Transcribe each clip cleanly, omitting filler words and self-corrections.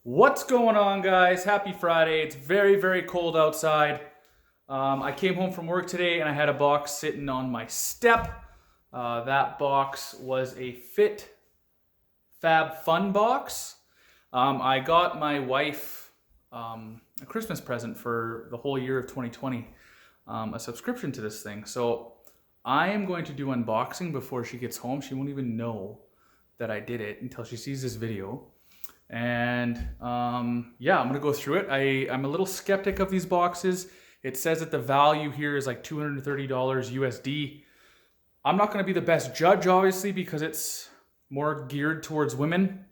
What's going on, guys? Happy Friday. It's very, very cold outside. I came home from work today and I had a box sitting on my step. That box was a fitfabfun box. I got my wife a Christmas present for the whole year of 2020, a subscription to this thing. So I am going to do unboxing before she gets home. She won't even know that I did it until she sees this video. And yeah, I'm gonna go through it. I'm a little skeptic of these boxes. It says that the value here is like $230 USD. I'm not gonna be the best judge, obviously, because it's more geared towards women.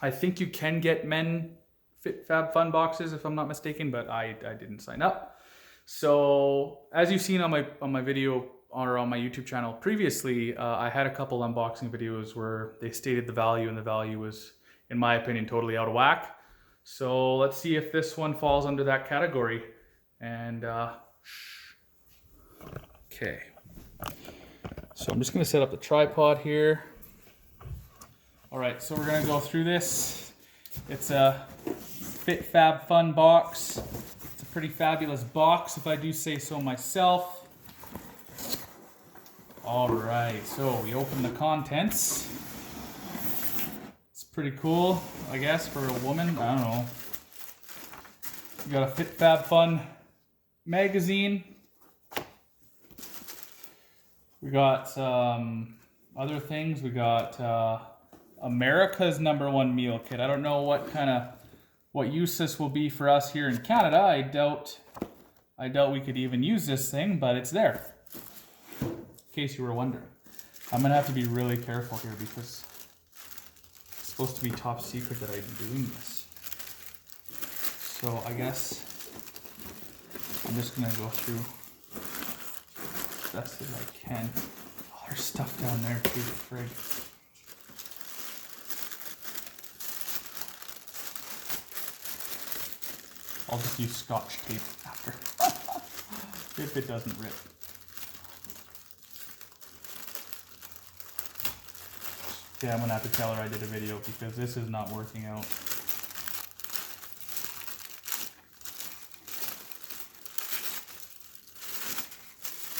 I think you can get men fitfabfun boxes if I'm not mistaken, but I didn't sign up. So as you've seen on my video or on my YouTube channel previously, I had a couple unboxing videos where they stated the value, and the value was, in my opinion, totally out of whack. So let's see if this one falls under that category. And okay. So I'm just gonna set up the tripod here. All right, so we're gonna go through this. It's a fitfabfun box. It's a pretty fabulous box, if I do say so myself. All right, so we open the contents. Pretty cool, I guess, for a woman. I don't know. We got a fitfabfun magazine. We got other things. We got America's #1 meal kit. I don't know what use this will be for us here in Canada. I doubt we could even use this thing, but it's there. In case you were wondering. I'm gonna have to be really careful here because supposed to be top secret that I'm doing this. So I guess I'm just gonna go through as best as I can. Oh, there's stuff down there too, frig. I'll just use Scotch tape after. If it doesn't rip. Yeah, I'm gonna have to tell her I did a video because this is not working out.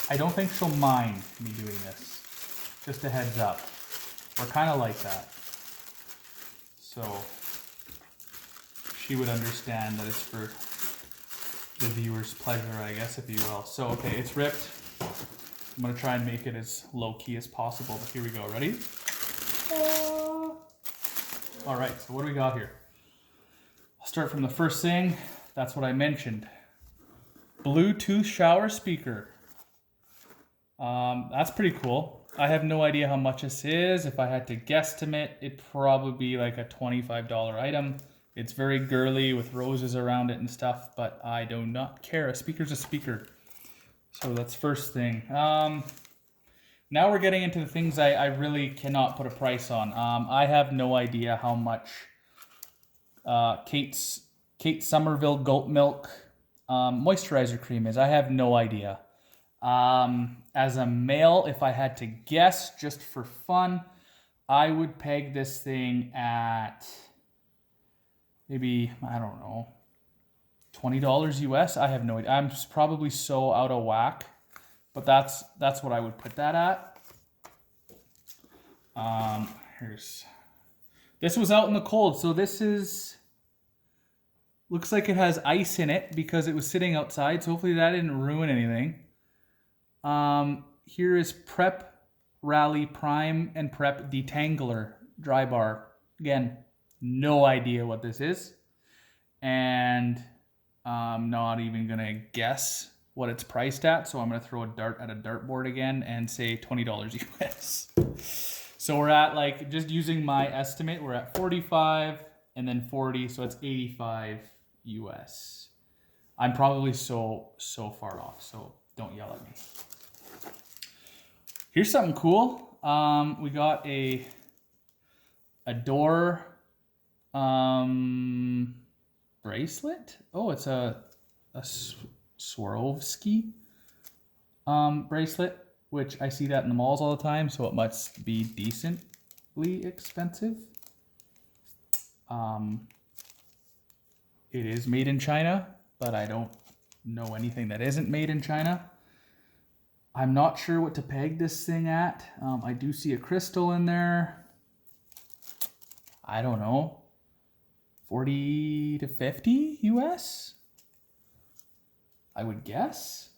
I don't think she'll mind me doing this. Just a heads up. We're kind of like that. So she would understand that it's for the viewer's pleasure, I guess, if you will. So, okay, it's ripped. I'm gonna try and make it as low key as possible, but here we go. Ready? All right, so what do we got here? I'll start from the first thing. That's what I mentioned. Bluetooth shower speaker. That's pretty cool. I have no idea how much this is. If I had to guesstimate, it'd probably be like a $25 item. It's very girly with roses around it and stuff, but I do not care. A speaker's a speaker. So that's first thing. Now we're getting into the things I really cannot put a price on. I have no idea how much Kate Somerville goat milk moisturizer cream is. I have no idea. As a male, if I had to guess just for fun, I would peg this thing at maybe, I don't know, $20 US. I have no idea. I'm probably so out of whack. But that's what I would put that at. This was out in the cold, so this looks like it has ice in it because it was sitting outside, so hopefully that didn't ruin anything. Here is Prep Rally Prime and Prep Detangler dry bar. Again, no idea what this is. And I'm not even gonna guess what it's priced at, so I'm gonna throw a dart at a dartboard again and say $20 US. So we're at, like, just using my estimate, we're at 45 and then 40, so it's 85 US. I'm probably so far off, so don't yell at me. Here's something cool. We got a door bracelet. Oh, it's a Swarovski bracelet, which I see that in the malls all the time, so it must be decently expensive. it is made in China, but I don't know anything that isn't made in China. I'm not sure what to peg this thing at. I do see a crystal in there. I don't know, 40 to 50 US, I would guess.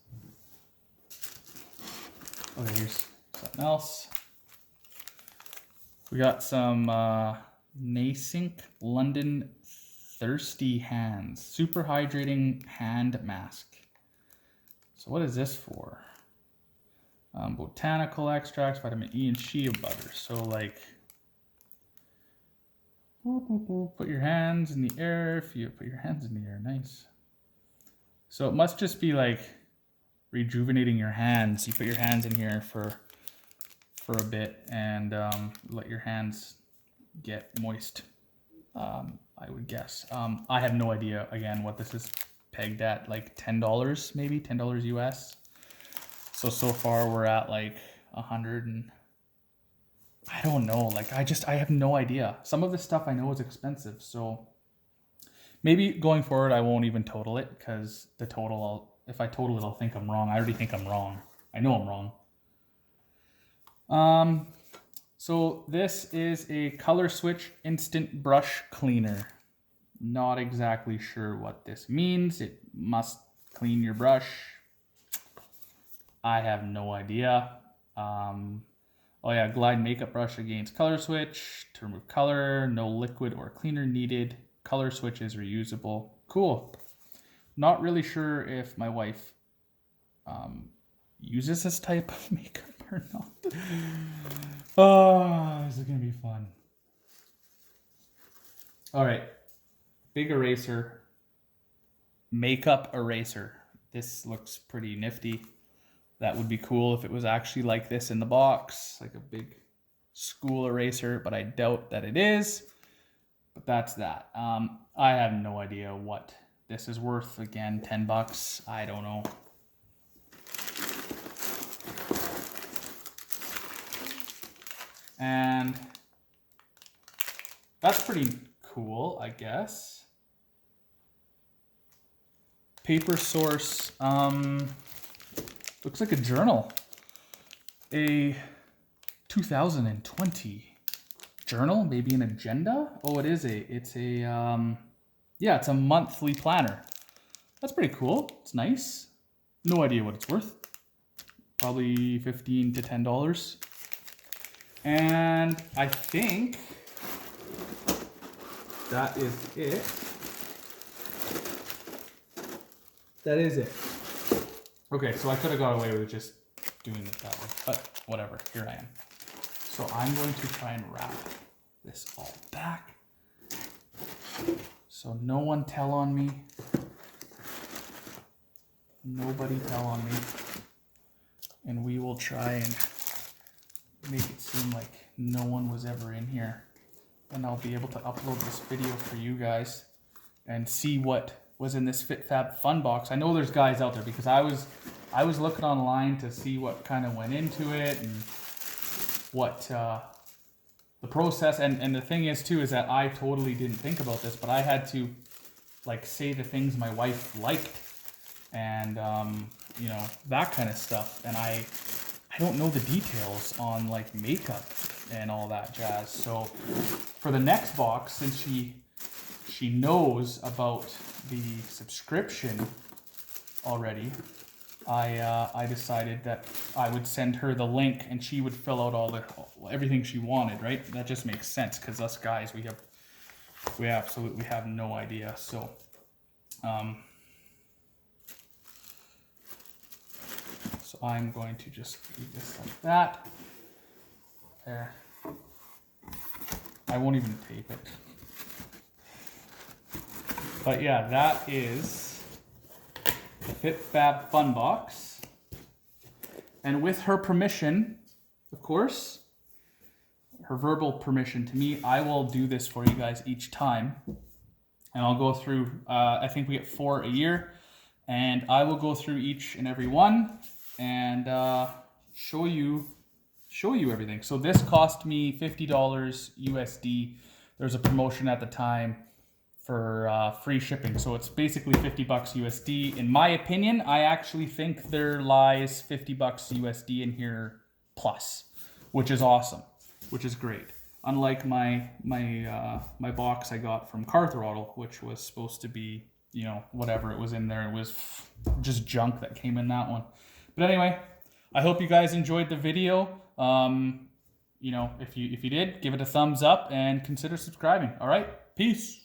Okay, here's something else. We got some Nasync London Thirsty Hands Super Hydrating Hand Mask. So what is this for? Botanical extracts, vitamin E and shea butter. So like, put your hands in the air. If you put your hands in the air, nice. So it must just be like rejuvenating your hands. You put your hands in here for a bit and let your hands get moist, I would guess. I have no idea, again, what this is pegged at, like $10 maybe, $10 US. So far we're at like 100 and I don't know, like I have no idea. Some of this stuff I know is expensive, so maybe going forward I won't even total it, because the total, if I total it, I'll think I'm wrong. I already think I'm wrong. I know I'm wrong. So this is a Color Switch Instant Brush Cleaner. Not exactly sure what this means. It must clean your brush. I have no idea. Oh yeah, Glide Makeup Brush against Color Switch to remove color. No liquid or cleaner needed. Color Switch is reusable. Cool. Not really sure if my wife uses this type of makeup or not. Oh, this is gonna be fun. All right, big eraser, makeup eraser. This looks pretty nifty. That would be cool if it was actually like this in the box, like a big school eraser, but I doubt that it is. But that's that. I have no idea what this is worth. Again, $10. I don't know. And that's pretty cool, I guess. Paper Source, looks like a journal. A 2020 journal, maybe an agenda. Oh, it's a monthly planner. That's pretty cool. It's nice. No idea what it's worth. Probably $15 to $10. And I think that is it. That is it. Okay, so I could have got away with just doing it that way, but whatever, here I am. So I'm going to try and wrap this all back. So no one tell on me. Nobody tell on me. And we will try and make it seem like no one was ever in here. And I'll be able to upload this video for you guys and see what was in this fitfabfun box. I know there's guys out there, because I was looking online to see what kind of went into it and what the process, and the thing is too is that I totally didn't think about this, but I had to like say the things my wife liked and you know, that kind of stuff, and I don't know the details on like makeup and all that jazz. So for the next box, since she knows about the subscription already, I decided that I would send her the link and she would fill out everything she wanted, right? That just makes sense, because us guys, we absolutely have no idea. So so I'm going to just leave this like that. There. I won't even tape it. But yeah, that is the fitfabfun box. And with her permission, of course, her verbal permission to me, I will do this for you guys each time. And I'll go through, I think we get 4 a year. And I will go through each and every one and show you everything. So this cost me $50 USD. There's a promotion at the time free shipping. So it's basically $50 USD. In my opinion, I actually think there lies $50 USD in here plus, which is awesome, which is great. Unlike my box I got from Car Throttle, which was supposed to be, you know, whatever it was in there. It was just junk that came in that one. But anyway, I hope you guys enjoyed the video. You know, if you did, give it a thumbs up and consider subscribing. All right, peace.